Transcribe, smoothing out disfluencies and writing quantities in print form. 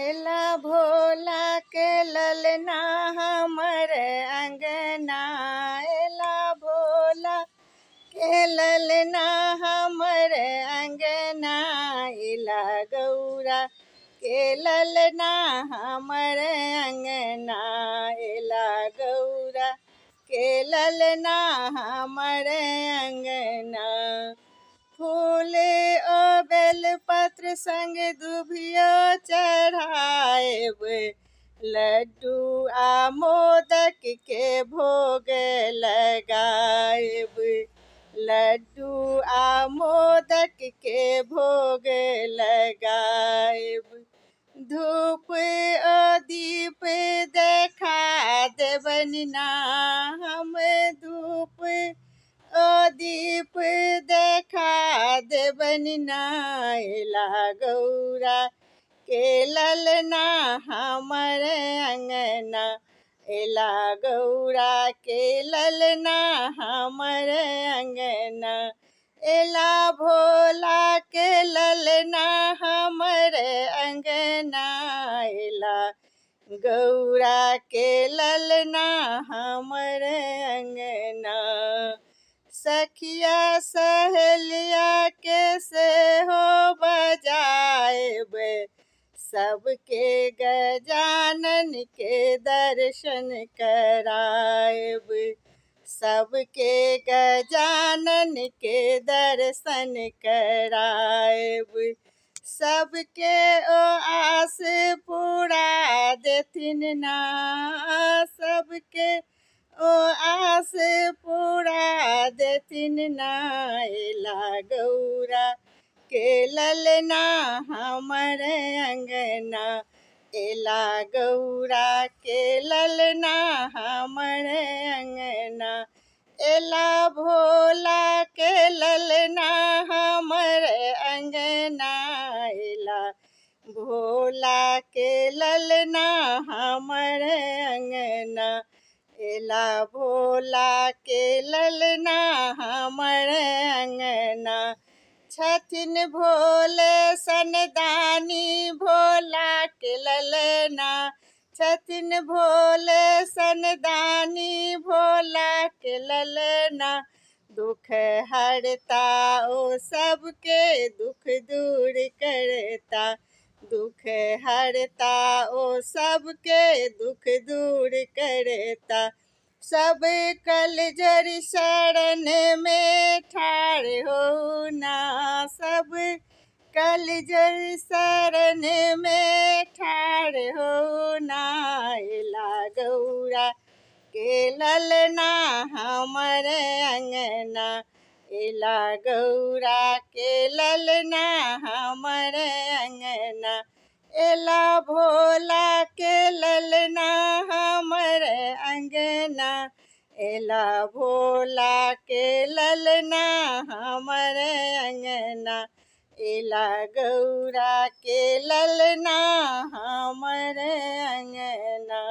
एला भोला के ललना हमर अंगना। एला भोला के ललना हमर अंगना। एला गौरा के ललना हमर अंगना। एला गौरा के ललना हमर अंगना। फूल ओ बेलपत्र संग दुभियो चढ़ाएब। लड्डू आ मोदक के भोग लगाएब। लड्डू आ मोदक के भोग लगाएब। धूप ओ दीप देखा देबनि ना हम। धूप ओ दीप देखा देबनि ना। एला गौरा के ललना हमर अंगना। एला गौरा के ललना हमर अंगना। एला भोला के ललना हमर अंगना। एला गौरा के ललना हमर अंगना। सखिया सहेलिया के सेहो बजाएब। सबके गजानन के दर्शन कराएब। सबके गजानन के दर्शन कराएब। सबके ओ आस पूरा देथिन ना। सबके ओ आस पूरा देथिन ना। एला गौरा के ललना हमर अंगना। एला गौरा के ललना हमर अंगना। एला भोला के ललना हमर अंगना। एला भोला के ललना हमर अंगना। एला भोला के ललना हमर अंगना। छथिन भोले सनदानी भोला के ललना। छथिन भोले सनदानी भोला के ललना। दुख हरता ओ सबके दुख दूर करता। दुख हरता ओ सबके दुख दूर करता। सब कलजर शरण में ठाढ़ हो ना। सब कलजर शरण में ठाढ़ हो ना। एला गौरा के ललना हमर अंगना। एला गौरा के ललना हमर अंगना। एला भोला के ललना हमर अंगना। एला भोला के ललना हमर अंगना। एला गौरा के ललना हमर अंगना।